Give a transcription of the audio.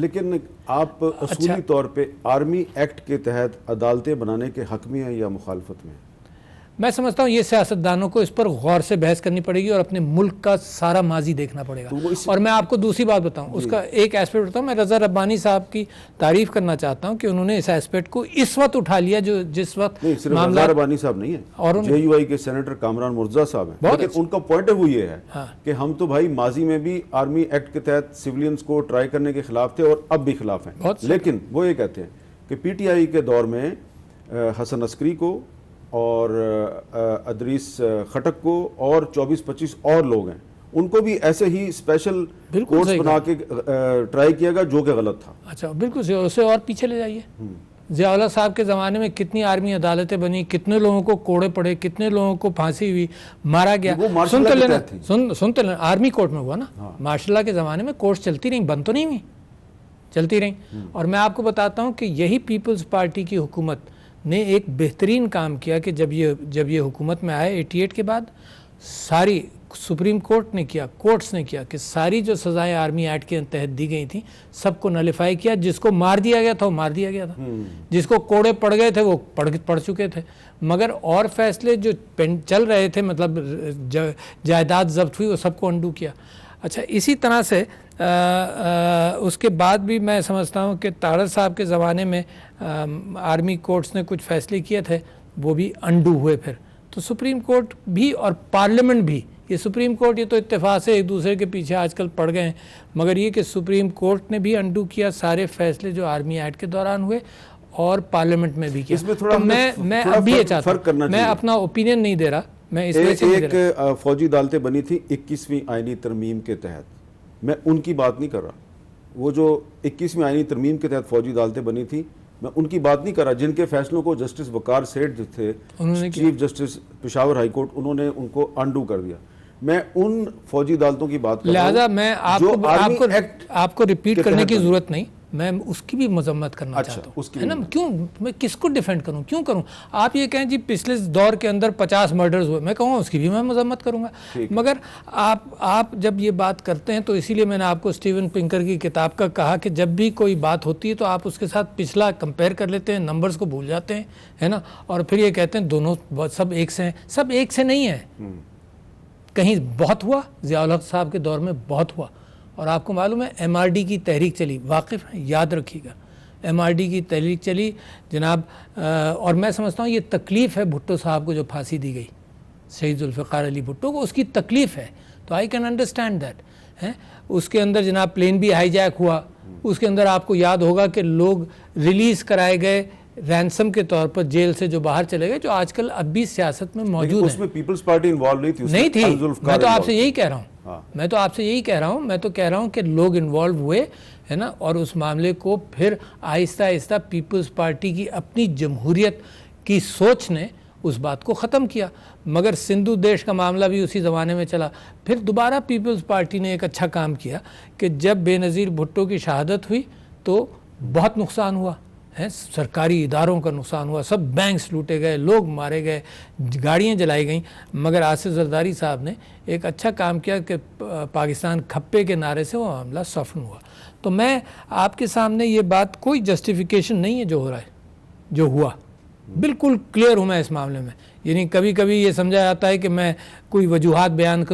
لیکن آپ اصولی طور پہ آرمی ایکٹ کے تحت عدالتیں بنانے کے حق میں ہیں یا مخالفت میں ہیں؟ میں سمجھتا ہوں یہ سیاستدانوں کو اس پر غور سے بحث کرنی پڑے گی اور اپنے ملک کا سارا ماضی دیکھنا پڑے گا. اور میں آپ کو دوسری بات بتاؤں, اس کا ایک ایسپیکٹ بتاؤں, میں رضا ربانی صاحب کی تعریف کرنا چاہتا ہوں کہ انہوں نے اس ایسپیکٹ کو اس وقت اٹھا لیا جو جس وقت نہیں, صرف رضا ربانی صاحب نہیں ہیں, اور جے یو آئی کے سینیٹر کامران مرزا صاحب ہیں, لیکن ان کا پوائنٹ وہ یہ ہے کہ ہم تو بھائی ماضی میں بھی آرمی ایکٹ کے تحت سویلینز کو ٹرائی کرنے کے خلاف تھے اور اب بھی خلاف ہیں, لیکن وہ یہ کہتے ہیں کہ پی ٹی آئی کے دور میں حسن عسکری کو اور ادریس خٹک کو اور 24-25 اور لوگ ہیں, ان کو بھی ایسے ہی اسپیشل کورس بنا کے ٹرائی کیا گیا جو کہ غلط تھا. اچھا بالکل صحیح. اسے اور پیچھے لے جائیے, ضیاء اللہ صاحب کے زمانے میں کتنی آرمی عدالتیں بنی, کتنے لوگوں کو کوڑے پڑے, کتنے لوگوں کو پھانسی ہوئی, مارا گیا. سنتے لینا آرمی کورٹ میں ہوا نا, ماشاء اللہ کے زمانے میں کورٹ چلتی رہیں, بند تو نہیں ہوئی, چلتی رہیں. اور میں آپ کو بتاتا ہوں کہ یہی پیپلز پارٹی کی حکومت نے ایک بہترین کام کیا کہ جب یہ حکومت میں آئے 88 کے بعد, ساری سپریم کورٹ نے کیا, کورٹس نے کیا کہ ساری جو سزائیں آرمی ایکٹ کے تحت دی گئی تھیں سب کو نلیفائی کیا. جس کو مار دیا گیا تھا وہ مار دیا گیا تھا, جس کو کوڑے پڑ گئے تھے وہ پڑ چکے تھے, مگر اور فیصلے جو چل رہے تھے, مطلب جائیداد ضبط ہوئی, وہ سب کو انڈو کیا. اچھا, اسی طرح سے اس کے بعد بھی میں سمجھتا ہوں کہ تاڑر صاحب کے زمانے میں آرمی کورٹس نے کچھ فیصلے کیے تھے, وہ بھی انڈو ہوئے پھر. تو سپریم کورٹ بھی اور پارلیمنٹ بھی, یہ سپریم کورٹ یہ تو اتفاق سے ایک دوسرے کے پیچھے آج کل پڑ گئے ہیں, مگر یہ کہ سپریم کورٹ نے بھی انڈو کیا سارے فیصلے جو آرمی ایکٹ کے دوران ہوئے, اور پارلیمنٹ میں بھی کیا. تو میں اب بھی یہ چاہتا ہوں, میں اپنا اوپینین نہیں دے رہا, میں اس میں سے ایک فوجی عدالتیں بنی تھی 21ویں آئینی ترمیم کے تحت, میں ان کی بات نہیں کر رہا. وہ جو 21ویں آئینی ترمیم کے تحت فوجی عدالتیں بنی تھی, میں ان کی بات نہیں کر رہا, جن کے فیصلوں کو جسٹس وقار سیٹھ جو تھے chief justice Peshawar high court, انہوں نے ان کو انڈو کر دیا. میں ان فوجی عدالتوں کی بات کر رہا ہوں. لہذا میں آپ کو ریپیٹ کرنے کی ضرورت نہیں, میں اس کی بھی مذمت کرنا چاہتا ہوں, ہے نا. کیوں میں کس کو ڈیفینڈ کروں, کیوں کروں؟ آپ یہ کہیں جی پچھلے دور کے اندر 50 مرڈرز ہوئے, میں کہوں گا اس کی بھی میں مذمت کروں گا. مگر آپ جب یہ بات کرتے ہیں تو اسی لیے میں نے آپ کو اسٹیون پنکر کی کتاب کا کہا کہ جب بھی کوئی بات ہوتی ہے تو آپ اس کے ساتھ پچھلا کمپیئر کر لیتے ہیں, نمبرز کو بھول جاتے ہیں, ہے نا, اور پھر یہ کہتے ہیں دونوں سب ایک سے ہیں. سب ایک سے نہیں ہیں, کہیں بہت ہوا, ضیاء الحق صاحب کے دور میں بہت ہوا. اور آپ کو معلوم ہے ایم آر ڈی کی تحریک چلی, واقف ہیں, یاد رکھیے گا, ایم آر ڈی کی تحریک چلی جناب. اور میں سمجھتا ہوں یہ تکلیف ہے بھٹو صاحب کو جو پھانسی دی گئی, شہید ذوالفقار علی بھٹو کو, اس کی تکلیف ہے. تو آئی کین انڈرسٹینڈ دیٹ. اس کے اندر جناب پلین بھی ہائی جیک ہوا, اس کے اندر آپ کو یاد ہوگا کہ لوگ ریلیز کرائے گئے رینسم کے طور پر جیل سے جو باہر چلے گئے, جو آج کل اب بھی سیاست میں موجود ہیں. اس میں پیپلز پارٹی انوالو نہیں تھی. میں تو آپ سے یہی کہہ رہا ہوں, میں تو کہہ رہا ہوں کہ لوگ انوالو ہوئے, ہے نا, اور اس معاملے کو پھر آہستہ آہستہ پیپلز پارٹی کی اپنی جمہوریت کی سوچ نے اس بات کو ختم کیا. مگر سندھو دیش کا معاملہ بھی اسی زمانے میں چلا. پھر دوبارہ پیپلز پارٹی نے ایک اچھا کام کیا کہ جب بے نظیر بھٹو کی شہادت ہوئی تو بہت نقصان ہوا, سرکاری اداروں کا نقصان ہوا, سب بینکس لوٹے گئے, لوگ مارے گئے, گاڑیاں جلائی گئیں. مگر آصف زرداری صاحب نے ایک اچھا کام کیا کہ پاکستان کھپے کے نعرے سے وہ معاملہ سفن ہوا. تو میں آپ کے سامنے یہ بات, کوئی جسٹیفیکیشن نہیں ہے جو ہو رہا ہے, جو ہوا, بالکل کلیئر ہوں میں اس معاملے میں. یعنی کبھی کبھی یہ سمجھا جاتا ہے کہ میں کوئی وجوہات بیان کروں